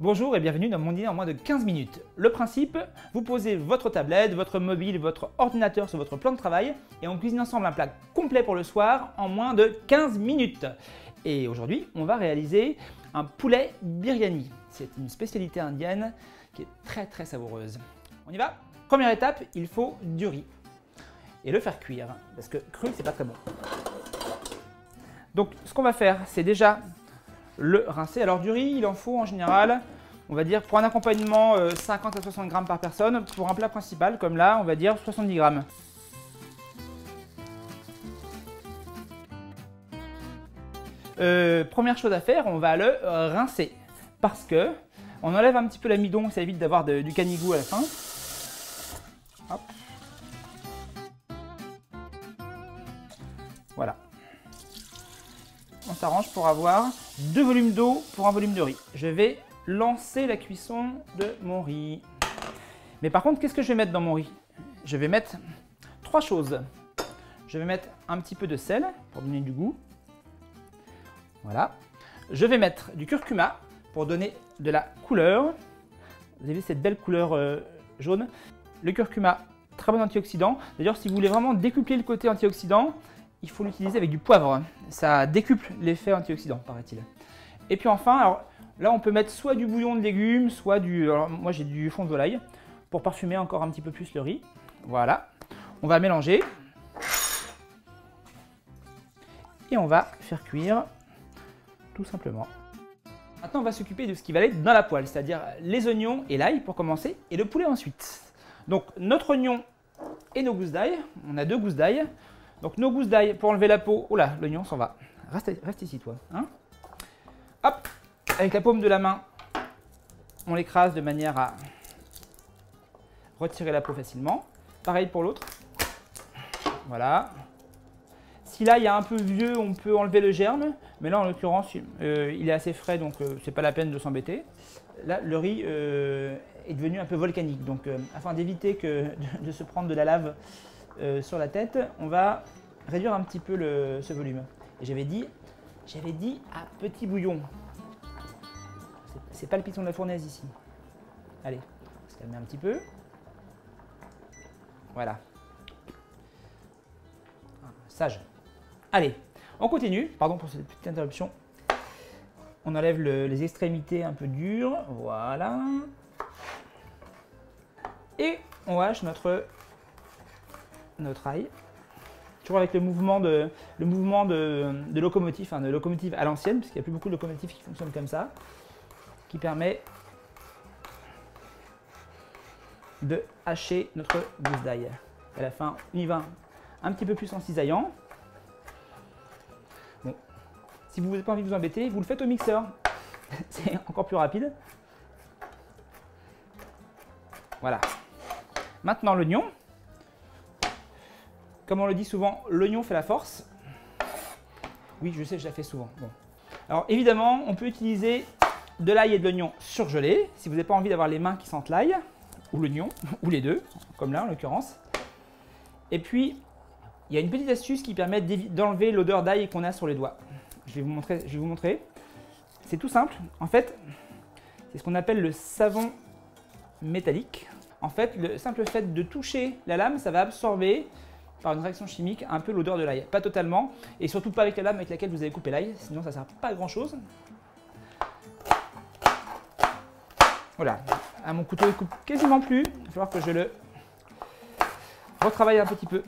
Bonjour et bienvenue dans mon dîner en moins de 15 minutes. Le principe, vous posez votre tablette, votre mobile, votre ordinateur sur votre plan de travail et on cuisine ensemble un plat complet pour le soir en moins de 15 minutes. Et aujourd'hui, on va réaliser un poulet biryani. C'est une spécialité indienne qui est très savoureuse. On y va? Première étape, il faut du riz et le faire cuire parce que cru, c'est pas très bon. Donc ce qu'on va faire, c'est déjà le rincer. Alors du riz, il en faut en général, on va dire pour un accompagnement 50 à 60 grammes par personne. Pour un plat principal, comme là, on va dire 70 grammes. Première chose à faire, on va le rincer parce que on enlève un petit peu l'amidon, ça évite d'avoir du canigou à la fin. Hop. Voilà. On s'arrange pour avoir 2 volumes d'eau pour un volume de riz. Je vais lancer la cuisson de mon riz. Mais par contre, qu'est-ce que je vais mettre dans mon riz? Je vais mettre 3 choses. Je vais mettre un petit peu de sel pour donner du goût. Voilà. Je vais mettre du curcuma pour donner de la couleur. Vous avez cette belle couleur jaune. Le curcuma, très bon antioxydant. D'ailleurs, si vous voulez vraiment décupler le côté antioxydant, il faut l'utiliser avec du poivre. Ça décuple l'effet antioxydant, paraît-il. Et puis enfin, alors, là on peut mettre soit du bouillon de légumes, soit du... Alors, moi j'ai du fond de volaille pour parfumer encore un petit peu plus le riz. Voilà. On va mélanger. Et on va faire cuire tout simplement. Maintenant on va s'occuper de ce qui va aller dans la poêle, c'est-à-dire les oignons et l'ail pour commencer, et le poulet ensuite. Donc notre oignon et nos gousses d'ail. On a 2 gousses d'ail. Donc nos gousses d'ail pour enlever la peau. Oh là, l'oignon s'en va. Reste ici toi. Hein, hop, avec la paume de la main, on l'écrase de manière à retirer la peau facilement. Pareil pour l'autre. Voilà. Si là il y a un peu vieux, on peut enlever le germe. Mais là en l'occurrence, il est assez frais, donc c'est pas la peine de s'embêter. Là, le riz est devenu un peu volcanique. Donc afin d'éviter de se prendre de la lave sur la tête, on va réduire un petit peu ce volume. Et j'avais dit à petit bouillon. C'est pas le piton de la fournaise ici. Allez, on va se calmer un petit peu. Voilà. Sage. Allez, on continue. Pardon pour cette petite interruption. On enlève les extrémités un peu dures. Voilà. Et on hache notre ail. Toujours avec le mouvement de locomotive, enfin de locomotive à l'ancienne, parce qu'il n'y a plus beaucoup de locomotives qui fonctionnent comme ça, qui permet de hacher notre gousse d'ail. À la fin, on y va un petit peu plus en cisaillant. Bon, si vous n'avez pas envie de vous embêter, vous le faites au mixeur. C'est encore plus rapide. Voilà. Maintenant l'oignon. Comme on le dit souvent, l'oignon fait la force. Oui, je sais, je la fais souvent. Bon. Alors évidemment, on peut utiliser de l'ail et de l'oignon surgelés, si vous n'avez pas envie d'avoir les mains qui sentent l'ail, ou l'oignon, ou les deux, comme là en l'occurrence. Et puis, il y a une petite astuce qui permet d'enlever l'odeur d'ail qu'on a sur les doigts. Je vais vous montrer. C'est tout simple. En fait, c'est ce qu'on appelle le savon métallique. En fait, le simple fait de toucher la lame, ça va absorber par une réaction chimique un peu l'odeur de l'ail. Pas totalement, et surtout pas avec la lame avec laquelle vous avez coupé l'ail, sinon ça ne sert pas à grand chose. Voilà, à mon couteau il coupe quasiment plus, il va falloir que je le retravaille un petit peu.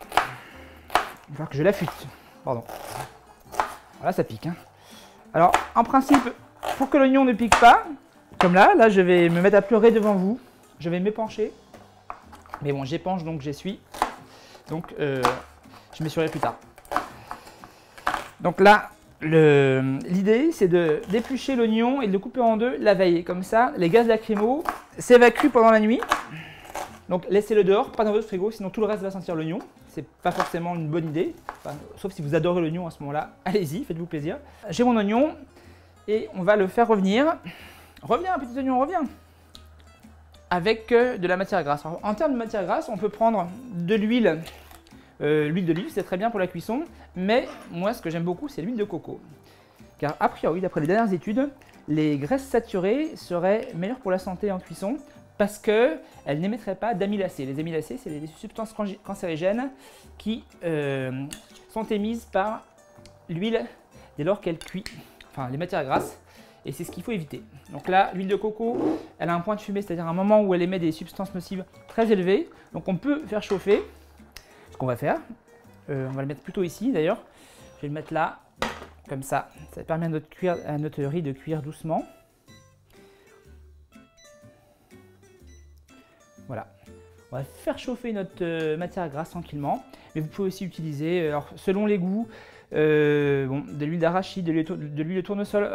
Il va falloir que je l'affûte, pardon. Voilà, ça pique. Hein. Alors, en principe, pour que l'oignon ne pique pas, comme là, je vais me mettre à pleurer devant vous, je vais m'épancher. Mais bon, j'épanche donc j'essuie. Donc, je m'essuierai plus tard. Donc là, l'idée, c'est de d'éplucher l'oignon et de le couper en deux la veille. Comme ça, les gaz lacrymaux s'évacuent pendant la nuit. Donc, laissez-le dehors, pas dans votre frigo, sinon tout le reste va sentir l'oignon. C'est pas forcément une bonne idée. Enfin, sauf si vous adorez l'oignon à ce moment-là, allez-y, faites-vous plaisir. J'ai mon oignon et on va le faire revenir. Reviens, petit oignon, reviens. Avec de la matière grasse. Alors, en termes de matière grasse, on peut prendre de l'huile. L'huile d'olive, c'est très bien pour la cuisson, mais moi, ce que j'aime beaucoup, c'est l'huile de coco. Car a priori, d'après les dernières études, les graisses saturées seraient meilleures pour la santé en cuisson parce qu'elles n'émettraient pas d'amylacées. Les amylacées, c'est des substances cancérigènes qui sont émises par l'huile dès lors qu'elle cuit, enfin les matières grasses, et c'est ce qu'il faut éviter. Donc là, l'huile de coco, elle a un point de fumée, c'est-à-dire un moment où elle émet des substances nocives très élevées. Donc on peut faire chauffer, ce qu'on va faire. On va le mettre plutôt ici d'ailleurs. Je vais le mettre là, comme ça. Ça permet à notre riz de cuire doucement. Voilà. On va faire chauffer notre matière grasse tranquillement. Mais vous pouvez aussi utiliser, alors, selon les goûts, de l'huile d'arachide, de l'huile de tournesol,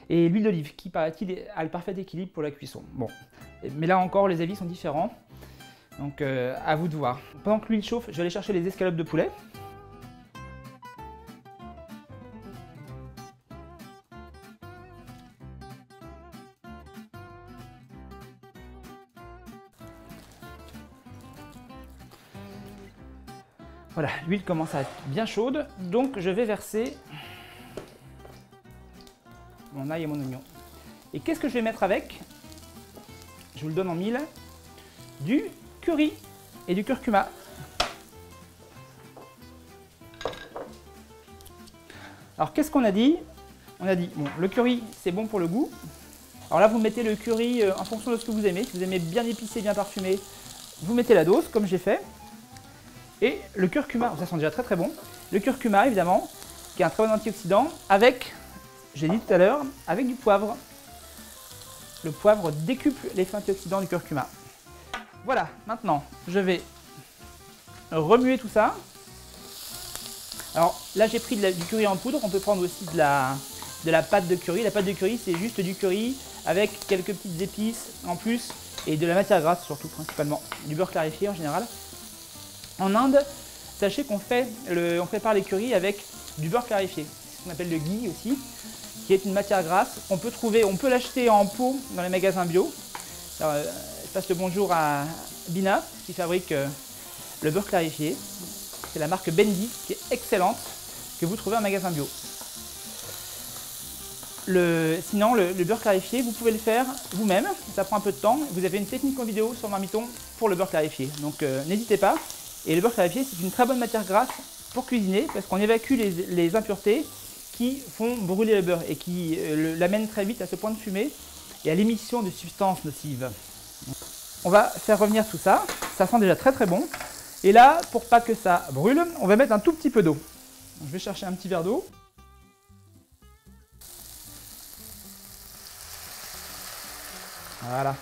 et l'huile d'olive qui, paraît-il, a le parfait équilibre pour la cuisson. Bon, mais là encore, les avis sont différents, donc à vous de voir. Pendant que l'huile chauffe, je vais aller chercher les escalopes de poulet. Voilà, l'huile commence à être bien chaude, donc je vais verser mon ail et mon oignon. Et qu'est-ce que je vais mettre avec? Je vous le donne en mille. Du curry et du curcuma. Alors qu'est-ce qu'on a dit? On a dit, bon, le curry c'est bon pour le goût. Alors là vous mettez le curry en fonction de ce que vous aimez. Si vous aimez bien épicé, bien parfumé, vous mettez la dose comme j'ai fait. Et le curcuma, ça sent déjà très très bon. Le curcuma évidemment, qui est un très bon antioxydant, avec, j'ai dit tout à l'heure, avec du poivre. Le poivre décuple l'effet antioxydant du curcuma. Voilà, maintenant je vais remuer tout ça. Alors là j'ai pris du curry en poudre, on peut prendre aussi de la pâte de curry. La pâte de curry c'est juste du curry avec quelques petites épices en plus et de la matière grasse surtout principalement, du beurre clarifié en général. En Inde, sachez qu'on on prépare les currys avec du beurre clarifié, ce qu'on appelle le ghee aussi, qui est une matière grasse. On peut l'acheter en pot dans les magasins bio. Alors, je passe le bonjour à Bina qui fabrique le beurre clarifié. C'est la marque Bendy qui est excellente, que vous trouvez en magasin bio. Sinon, le beurre clarifié, vous pouvez le faire vous-même, ça prend un peu de temps. Vous avez une technique en vidéo sur Marmiton pour le beurre clarifié, donc n'hésitez pas. Et le beurre clarifié, c'est une très bonne matière grasse pour cuisiner parce qu'on évacue les impuretés qui font brûler le beurre et qui l'amènent très vite à ce point de fumée et à l'émission de substances nocives. On va faire revenir tout ça, ça sent déjà très très bon. Et là, pour pas que ça brûle, on va mettre un tout petit peu d'eau. Je vais chercher un petit verre d'eau. Voilà.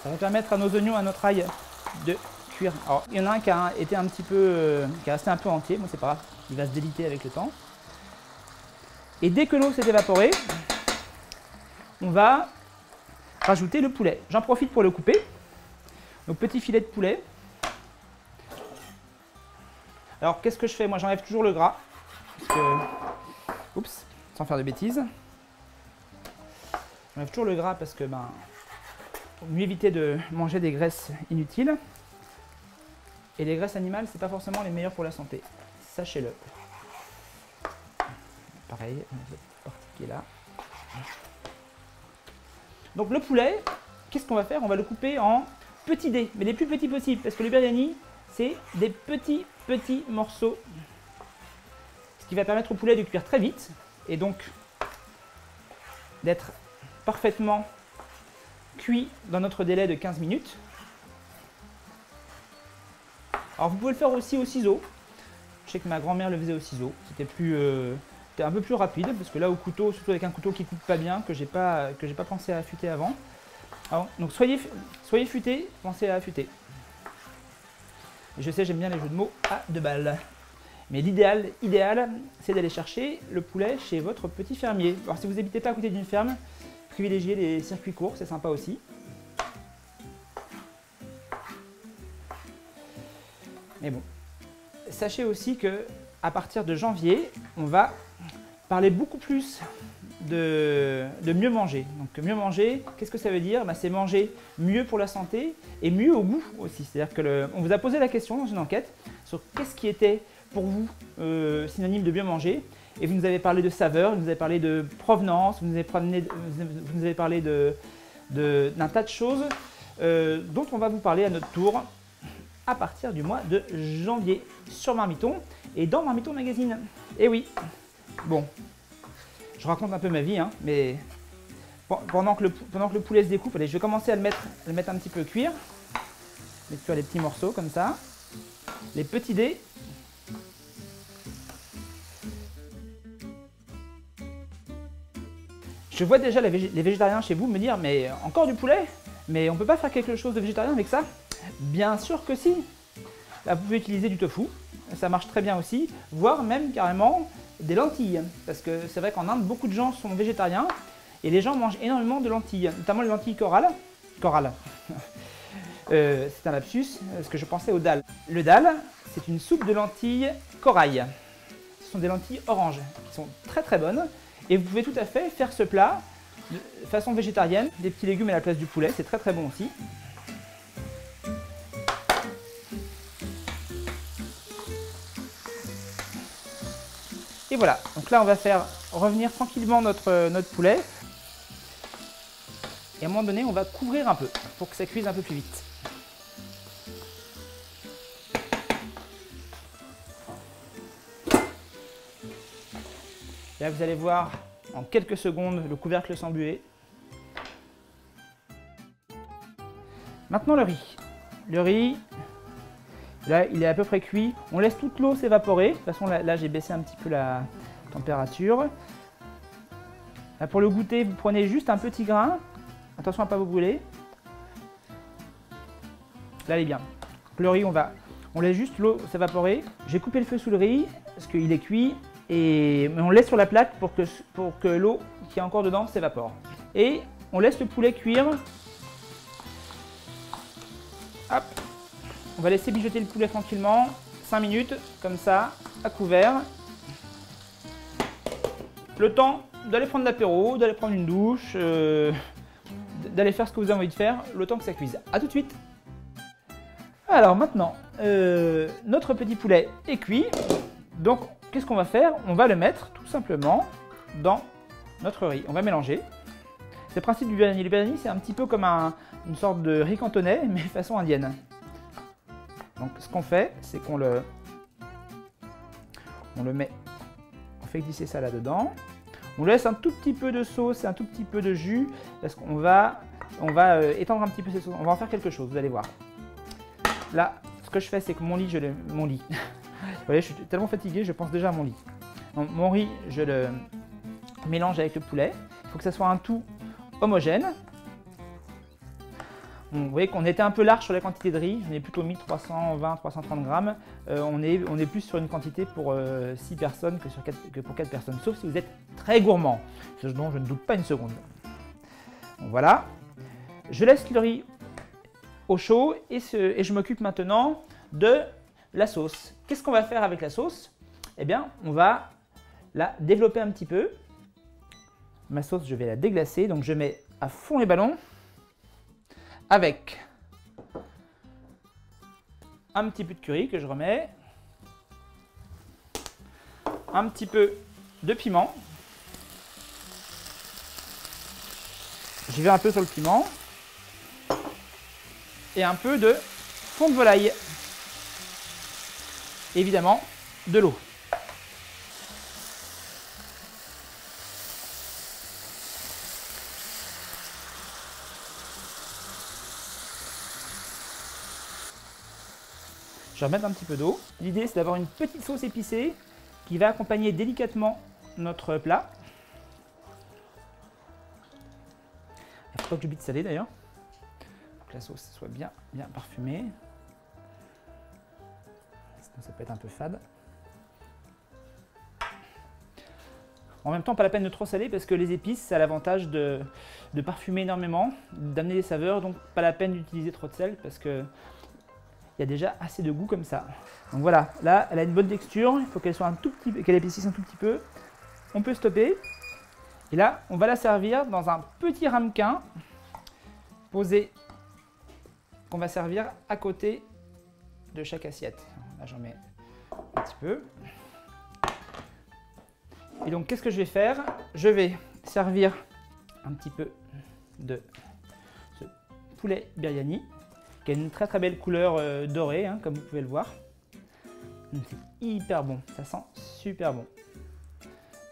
Ça va permettre à nos oignons, à notre ail de cuire. Alors, il y en a un qui a été un petit peu, qui est resté un peu entier, moi c'est pas grave, il va se déliter avec le temps. Et dès que l'eau s'est évaporée, on va rajouter le poulet. J'en profite pour le couper. Donc petit filet de poulet. Alors qu'est-ce que je fais? Moi j'enlève toujours le gras. Parce que... Oups, sans faire de bêtises. J'enlève toujours le gras parce que pour mieux éviter de manger des graisses inutiles. Et les graisses animales, c'est pas forcément les meilleures pour la santé. Sachez-le. Pareil, cette partie qui est là. Donc le poulet, qu'est-ce qu'on va faire? On va le couper en petits dés, mais les plus petits possibles, parce que le biryani, c'est des petits morceaux. Ce qui va permettre au poulet de cuire très vite, et donc d'être parfaitement cuit dans notre délai de 15 minutes. Alors vous pouvez le faire aussi au ciseau. Je sais que ma grand-mère le faisait au ciseau. C'était un peu plus rapide parce que là au couteau, surtout avec un couteau qui coupe pas bien, que j'ai pas pensé à affûter avant. Alors, donc soyez futé, pensez à affûter. Et je sais, j'aime bien les jeux de mots à 2 balles. Mais l'idéal, c'est d'aller chercher le poulet chez votre petit fermier. Alors si vous n'habitez pas à côté d'une ferme, privilégiez les circuits courts, c'est sympa aussi. Mais bon, sachez aussi que à partir de janvier, on va parler beaucoup plus de mieux manger. Donc mieux manger, qu'est-ce que ça veut dire? C'est manger mieux pour la santé et mieux au goût aussi. C'est-à-dire que on vous a posé la question dans une enquête sur qu'est-ce qui était pour vous synonyme de bien manger. et vous nous avez parlé de saveur, vous nous avez parlé de provenance, vous nous avez parlé d'un tas de choses dont on va vous parler à notre tour à partir du mois de janvier sur Marmiton et dans Marmiton Magazine. Et oui, bon, je raconte un peu ma vie, hein, mais pendant que le poulet se découpe, allez, je vais commencer à le mettre un petit peu cuire. Mettre sur les petits morceaux comme ça, les petits dés. Je vois déjà les végétariens chez vous me dire, mais encore du poulet? Mais on peut pas faire quelque chose de végétarien avec ça? Bien sûr que si. Là, vous pouvez utiliser du tofu, ça marche très bien aussi, voire même carrément des lentilles. Parce que c'est vrai qu'en Inde, beaucoup de gens sont végétariens et les gens mangent énormément de lentilles, notamment les lentilles corail. C'est un lapsus, parce que je pensais au dal. Le dal, c'est une soupe de lentilles corail. Ce sont des lentilles oranges qui sont très très bonnes. Et vous pouvez tout à fait faire ce plat de façon végétarienne, des petits légumes à la place du poulet, c'est très très bon aussi. Et voilà, donc là on va faire revenir tranquillement notre poulet. Et à un moment donné, on va couvrir un peu pour que ça cuise un peu plus vite. Là, vous allez voir en quelques secondes le couvercle s'embuer. Maintenant, le riz. Le riz, là, il est à peu près cuit. On laisse toute l'eau s'évaporer. De toute façon, là j'ai baissé un petit peu la température. Là, pour le goûter, vous prenez juste un petit grain. Attention à ne pas vous brûler. Là, il est bien. Le riz, on laisse juste l'eau s'évaporer. J'ai coupé le feu sous le riz parce qu'il est cuit. Mais on laisse sur la plaque pour que l'eau qui est encore dedans s'évapore. Et on laisse le poulet cuire. Hop. On va laisser mijoter le poulet tranquillement, 5 minutes, comme ça, à couvert. Le temps d'aller prendre l'apéro, d'aller prendre une douche, d'aller faire ce que vous avez envie de faire, le temps que ça cuise. A tout de suite. Alors maintenant, notre petit poulet est cuit. Donc, qu'est-ce qu'on va faire? On va le mettre tout simplement dans notre riz. On va mélanger. C'est le principe du biryani. Le biryani, c'est un petit peu comme une sorte de riz cantonais, mais façon indienne. Donc, ce qu'on fait, c'est qu'on le met, on fait glisser ça là-dedans. On laisse un tout petit peu de sauce et un tout petit peu de jus, parce qu'on va étendre un petit peu cette sauce. On va en faire quelque chose, vous allez voir. Là, ce que je fais, c'est que mon lit, mon lit. Vous voyez, je suis tellement fatigué, je pense déjà à mon lit. Donc, mon riz, je le mélange avec le poulet. Il faut que ça soit un tout homogène. Bon, vous voyez qu'on était un peu large sur la quantité de riz. On est plutôt mis 320-330 grammes. On est plus sur une quantité pour 6 personnes que pour 4 personnes. Sauf si vous êtes très gourmand. Ce dont je ne doute pas une seconde. Donc, voilà. Je laisse le riz au chaud et je m'occupe maintenant de la sauce. Qu'est-ce qu'on va faire avec la sauce? Eh bien, on va la développer un petit peu. Ma sauce, je vais la déglacer. Donc, je mets à fond les ballons avec un petit peu de curry que je remets, un petit peu de piment. J'y vais un peu sur le piment et un peu de fond de volaille. Évidemment, de l'eau. Je vais remettre un petit peu d'eau. L'idée, c'est d'avoir une petite sauce épicée qui va accompagner délicatement notre plat. Il ne faut pas que j'oublie de saler d'ailleurs. Que la sauce soit bien parfumée. Sinon, ça peut être un peu fade. En même temps, pas la peine de trop saler parce que les épices, ça a l'avantage de parfumer énormément, d'amener des saveurs. Donc, pas la peine d'utiliser trop de sel parce que il y a déjà assez de goût comme ça. Donc voilà, là, elle a une bonne texture. Il faut qu'elle soit un tout petit peu, qu'elle épaississe un tout petit peu. On peut stopper. Et là, on va la servir dans un petit ramequin posé qu'on va servir à côté de chaque assiette. Là, j'en mets un petit peu. Et donc, qu'est-ce que je vais faire? Je vais servir un petit peu de ce poulet biryani, qui a une très très belle couleur dorée, hein, comme vous pouvez le voir. C'est hyper bon, ça sent super bon.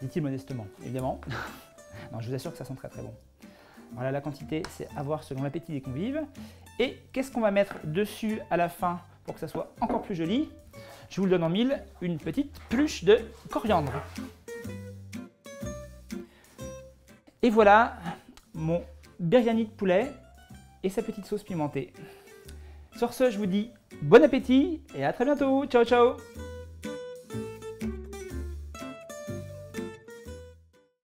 Dit-il modestement, évidemment. Non, je vous assure que ça sent très très bon. Voilà, la quantité, c'est à voir selon l'appétit des convives. Et qu'est-ce qu'on va mettre dessus à la fin pour que ça soit encore plus joli? Je vous le donne en mille, une petite pluche de coriandre. Et voilà mon biryani de poulet et sa petite sauce pimentée. Sur ce, je vous dis bon appétit et à très bientôt. Ciao, ciao!